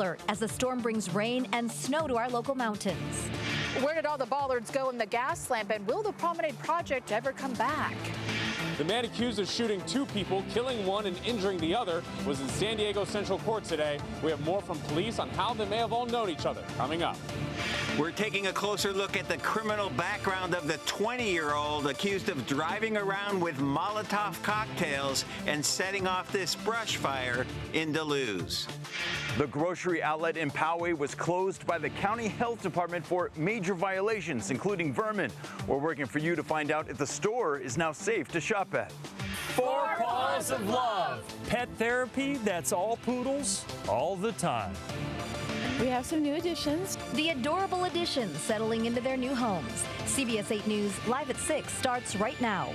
alert as the storm brings rain and snow to our local mountains. Where did all the bollards go in the Gaslamp, and will the Promenade project ever come back? The man accused of shooting 2 people, killing one and injuring the other, was in San Diego Central Court today. We have more from police on how they may have all known each other coming up. We're taking a closer look at the criminal background of the 20-year-old accused of driving around with Molotov cocktails and setting off this brush fire in Duluth. The grocery outlet in Poway was closed by the county health department for major violations, including vermin. We're working for you to find out if the store is now safe to shop at. 4 Paws of Love. Pet therapy that's all poodles all the time. We have some new additions. The adorable additions settling into their new homes. CBS 8 News Live at 6 starts right now.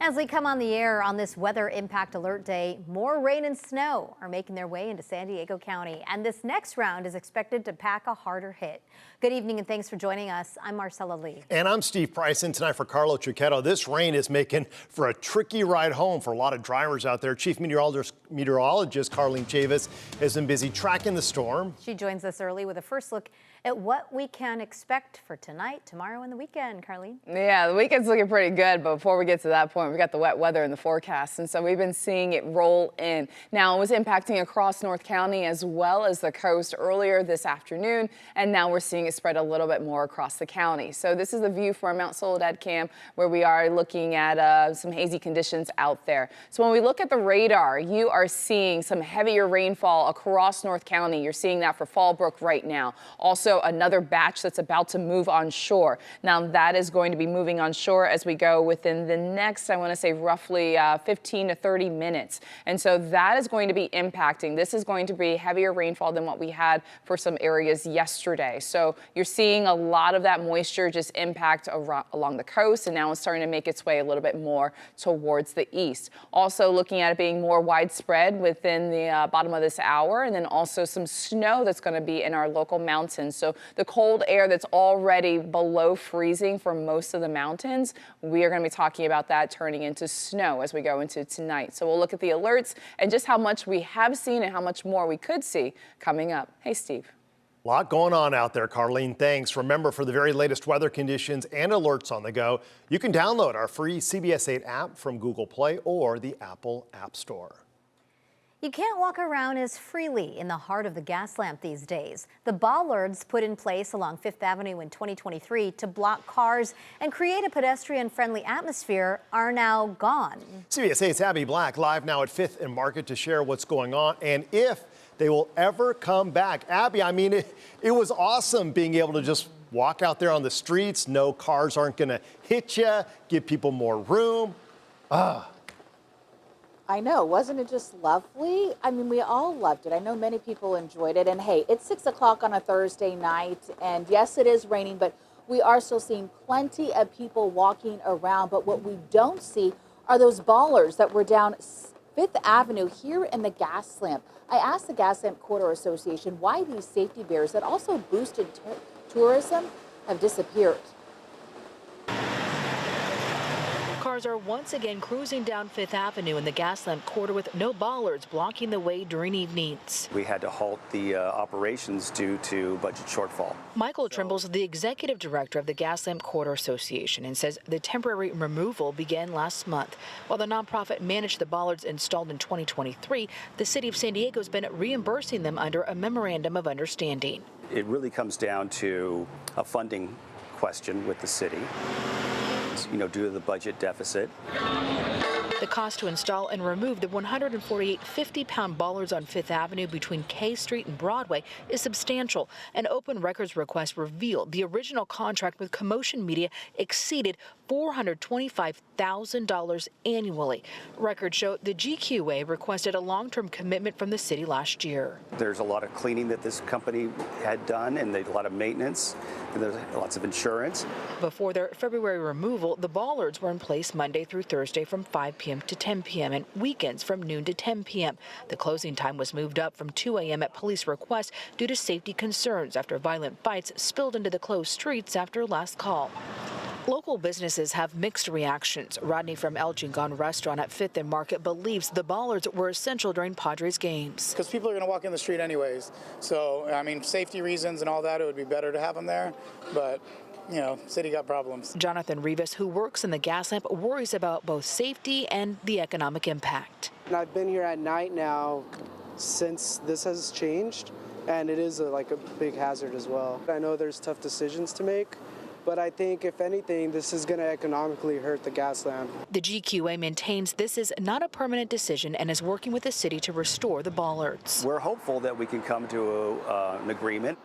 As we come on the air on this weather impact alert day, more rain and snow are making their way into San Diego County, and this next round is expected to pack a harder hit. Good evening and thanks for joining us. I'm Marcella Lee. And I'm Steve Price, and tonight for Carlo Trucchetto. This rain is making for a tricky ride home for a lot of drivers out there. Chief Meteorologist Carlene Chavis has been busy tracking the storm. She joins us early with a first look at what we can expect for tonight, tomorrow, and the weekend. Carlene? Yeah, the weekend's looking pretty good, but before we get to that point, we've got the wet weather in the forecast, and so we've been seeing it roll in. Now, it was impacting across North County as well as the coast earlier this afternoon, and now we're seeing it spread a little bit more across the county. So this is the view from Mount Soledad Cam, where we are looking at some hazy conditions out there. So when we look at the radar, you are seeing some heavier rainfall across North County. You're seeing that for Fallbrook right now. Also, another batch that's about to move on shore. Now that is going to be moving on shore as we go within the next, I want to say roughly 15 to 30 minutes. And so that is going to be impacting. This is going to be heavier rainfall than what we had for some areas yesterday. So you're seeing a lot of that moisture just impact along the coast, and now it's starting to make its way a little bit more towards the east. Also looking at it being more widespread within the bottom of this hour, and then also some snow that's going to be in our local mountains. So the cold air that's already below freezing for most of the mountains, we are going to be talking about that turning into snow as we go into tonight. So we'll look at the alerts and just how much we have seen and how much more we could see coming up. Hey, Steve. A lot going on out there, Carlene. Thanks. Remember, for the very latest weather conditions and alerts on the go, you can download our free CBS 8 app from Google Play or the Apple App Store. You can't walk around as freely in the heart of the Gaslamp these days. The bollards put in place along 5th Avenue in 2023 to block cars and create a pedestrian-friendly atmosphere are now gone. CBS 8's Abby Black live now at 5th and Market to share what's going on and if they will ever come back. Abby, I mean, it was awesome being able to just walk out there on the streets. No cars aren't going to hit you, give people more room. I know, wasn't it just lovely? I mean, we all loved it. I know many people enjoyed it. And hey, it's 6 o'clock on a Thursday night. And yes, it is raining, but we are still seeing plenty of people walking around. But what we don't see are those bollards that were down 5th Avenue here in the Gaslamp. I asked the Gaslamp Corridor Association why these safety barriers that also boosted tourism have disappeared. Cars are once again cruising down 5th Avenue in the Gaslamp corridor with no bollards blocking the way during evenings. We had to halt the operations due to budget shortfall. Michael Trimble's the executive director of the Gaslamp Corridor Association and says the temporary removal began last month. While the nonprofit managed the bollards installed in 2023, the city of San Diego has been reimbursing them under a memorandum of understanding. It really comes down to a funding question with the city. Due to the budget deficit. The cost to install and remove the 148 50-pound bollards on 5th Avenue between K Street and Broadway is substantial. An open records request revealed the original contract with Commotion Media exceeded $425,000 annually. Records show the GQA requested a long-term commitment from the city last year. There's a lot of cleaning that this company had done, and a lot of maintenance, and there's lots of insurance. Before their February removal, the bollards were in place Monday through Thursday from 5 p.m. to 10 p.m. and weekends from noon to 10 p.m. The closing time was moved up from 2 a.m. at police request due to safety concerns after violent fights spilled into the closed streets after last call. Local businesses have mixed reactions. Rodney from El Chingon restaurant at 5th and Market believes the bollards were essential during Padres games. Because people are going to walk in the street anyways. So, I mean, safety reasons and all that, it would be better to have them there. But, you know, city got problems. Jonathan Rivas, who works in the Gaslamp, worries about both safety and the economic impact. And I've been here at night now since this has changed, and it is like a big hazard as well. I know there's tough decisions to make, but I think, if anything, this is going to economically hurt the Gaslamp. The GQA maintains this is not a permanent decision and is working with the city to restore the bollards. We're hopeful that we can come to an agreement.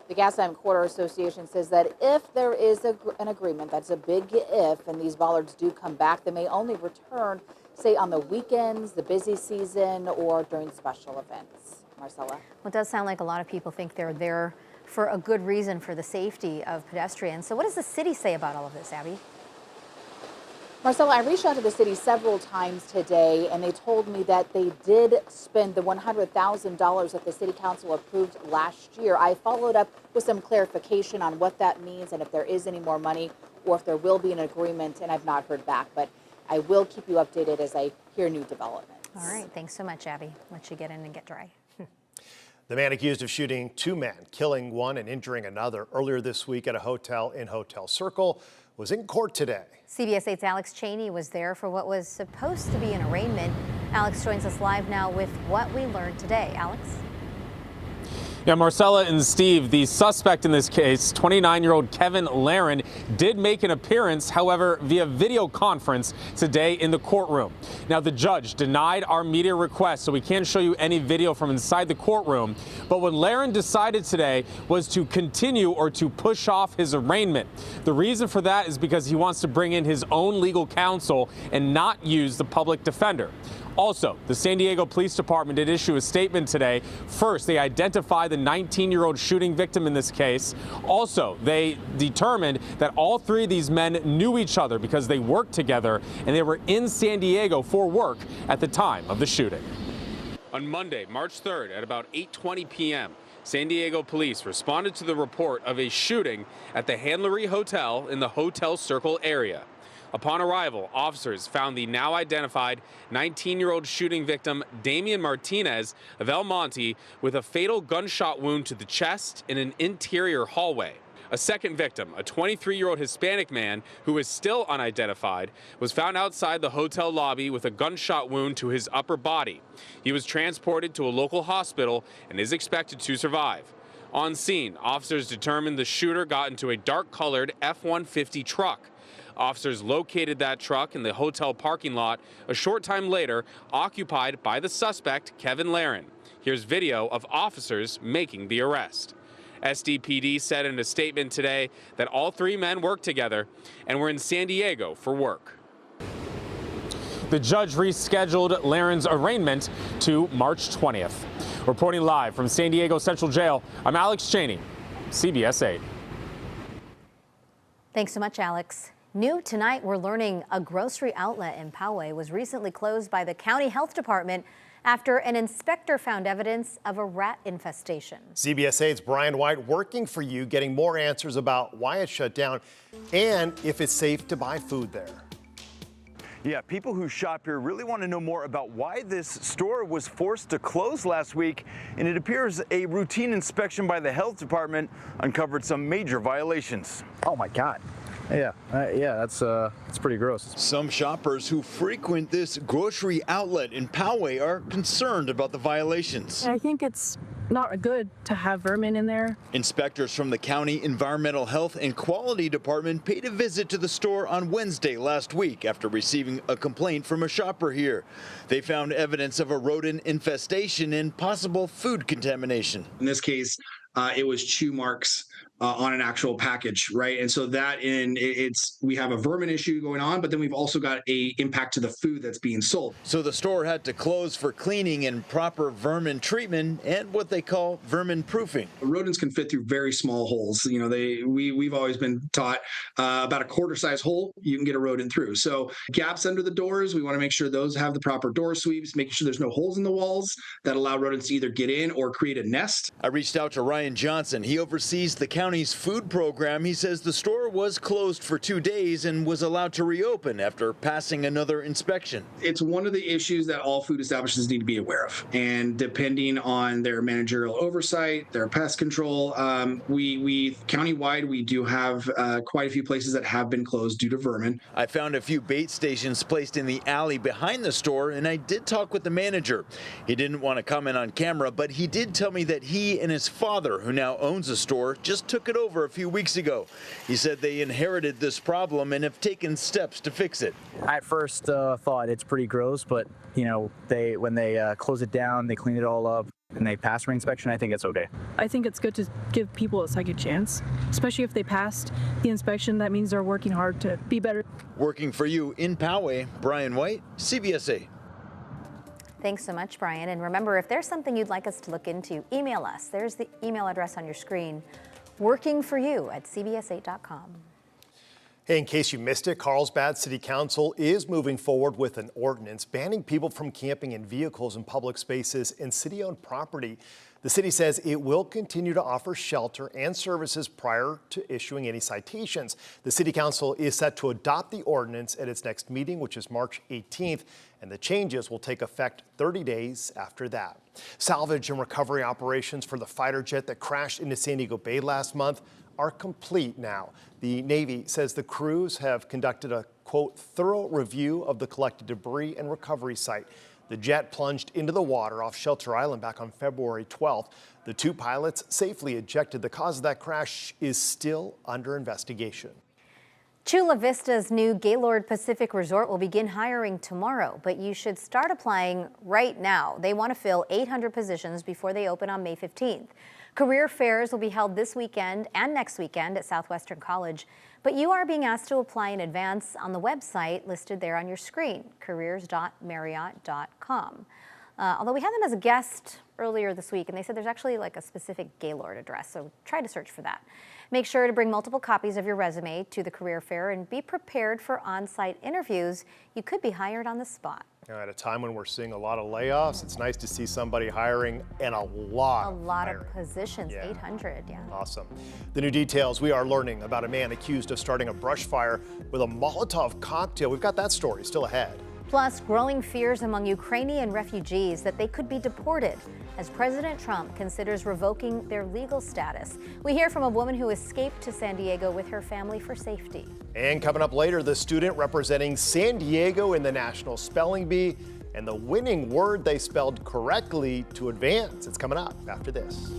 The Gaslamp Quarter Association says that if there is an agreement, that's a big if, and these bollards do come back, they may only return, say, on the weekends, the busy season, or during special events. Marcella? Well, it does sound like a lot of people think they're there for a good reason, for the safety of pedestrians. So what does the city say about all of this, Abby? Marcella, I reached out to the city several times today, and they told me that they did spend the $100,000 that the city council approved last year. I followed up with some clarification on what that means and if there is any more money or if there will be an agreement, and I've not heard back. But I will keep you updated as I hear new developments. All right. Thanks so much, Abby. Let you get in and get dry. The man accused of shooting two men, killing one and injuring another earlier this week at a hotel in Hotel Circle, was in court today. CBS 8's Alex Cheney was there for what was supposed to be an arraignment. Alex joins us live now with what we learned today. Alex? Yeah, Marcella and Steve, the suspect in this case, 29-year-old Kevin Laren, did make an appearance, however, via video conference today in the courtroom. Now, the judge denied our media request, so we can't show you any video from inside the courtroom. But what Laren decided today was to continue or to push off his arraignment. The reason for that is because he wants to bring in his own legal counsel and not use the public defender. Also, the San Diego Police Department did issue a statement today. First, they identified the 19-year-old shooting victim in this case. Also, they determined that all three of these men knew each other because they worked together and they were in San Diego for work at the time of the shooting. On Monday, March 3rd at about 8:20 p.m., San Diego police responded to the report of a shooting at the Handlery Hotel in the Hotel Circle area. Upon arrival, officers found the now identified 19-year-old shooting victim, Damian Martinez of El Monte, with a fatal gunshot wound to the chest in an interior hallway. A second victim, a 23-year-old Hispanic man who is still unidentified, was found outside the hotel lobby with a gunshot wound to his upper body. He was transported to a local hospital and is expected to survive. On scene, officers determined the shooter got into a dark-colored F-150 truck. Officers located that truck in the hotel parking lot a short time later, occupied by the suspect, Kevin Laren. Here's video of officers making the arrest. SDPD said in a statement today that all three men worked together and were in San Diego for work. The judge rescheduled Laren's arraignment to March 20th. Reporting live from San Diego Central Jail, I'm Alex Cheney, CBS 8. Thanks so much, Alex. New tonight, we're learning a grocery outlet in Poway was recently closed by the county health department after an inspector found evidence of a rat infestation. CBS 8's Brian White working for you, getting more answers about why it shut down and if it's safe to buy food there. Yeah, people who shop here really want to know more about why this store was forced to close last week, and it appears a routine inspection by the health department uncovered some major violations. Oh my God. Yeah, that's pretty gross. Some shoppers who frequent this grocery outlet in Poway are concerned about the violations. I think it's not good to have vermin in there. Inspectors from the County Environmental Health and Quality Department paid a visit to the store on Wednesday last week after receiving a complaint from a shopper here. They found evidence of a rodent infestation and possible food contamination. In this case, it was chew marks on an actual package, right? And so we have a vermin issue going on, but then we've also got a impact to the food that's being sold. So the store had to close for cleaning and proper vermin treatment and what they call vermin proofing. Rodents can fit through very small holes. You know, we've always been taught about a quarter size hole, you can get a rodent through. So gaps under the doors, we want to make sure those have the proper door sweeps, making sure there's no holes in the walls that allow rodents to either get in or create a nest. I reached out to Ryan Johnson. He oversees the county county's food program. He says the store was closed for 2 days and was allowed to reopen after passing another inspection. It's one of the issues that all food establishments need to be aware of. And depending on their managerial oversight, their pest control, we countywide, we do have quite a few places that have been closed due to vermin. I found a few bait stations placed in the alley behind the store, and I did talk with the manager. He didn't want to comment on camera, but he did tell me that he and his father, who now owns the store, just took it over a few weeks ago. He said they inherited this problem and have taken steps to fix it. I at first thought it's pretty gross, but you know, when they close it down, they clean it all up, and they pass re-inspection, I think it's okay. I think it's good to give people a second chance, especially if they passed the inspection. That means they're working hard to be better. Working for you in Poway, Brian White, CBS 8. Thanks so much, Brian. And remember, if there's something you'd like us to look into, email us. There's the email address on your screen, workingforyou@cbs8.com. Hey, in case you missed it, Carlsbad City Council is moving forward with an ordinance banning people from camping in vehicles in public spaces and city-owned property. The city says it will continue to offer shelter and services prior to issuing any citations. The City Council is set to adopt the ordinance at its next meeting, which is March 18th, and the changes will take effect 30 days after that. Salvage and recovery operations for the fighter jet that crashed into San Diego Bay last month are complete now. The Navy says the crews have conducted a, quote, thorough review of the collected debris and recovery site. The jet plunged into the water off Shelter Island back on February 12th. The two pilots safely ejected. The cause of that crash is still under investigation. Chula Vista's new Gaylord Pacific Resort will begin hiring tomorrow, but you should start applying right now. They want to fill 800 positions before they open on May 15th. Career fairs will be held this weekend and next weekend at Southwestern College, but you are being asked to apply in advance on the website listed there on your screen, careers.marriott.com. Although we had them as a guest earlier this week, and they said there's actually like a specific Gaylord address, so try to search for that. Make sure to bring multiple copies of your resume to the career fair and be prepared for on-site interviews. You could be hired on the spot. At a time when we're seeing a lot of layoffs, it's nice to see somebody hiring and a lot of positions, yeah. 800, yeah. Awesome. The new details, we are learning about a man accused of starting a brush fire with a Molotov cocktail. We've got that story still ahead. Plus, growing fears among Ukrainian refugees that they could be deported as President Trump considers revoking their legal status. We hear from a woman who escaped to San Diego with her family for safety. And coming up later, the student representing San Diego in the National Spelling Bee and the winning word they spelled correctly to advance. It's coming up after this.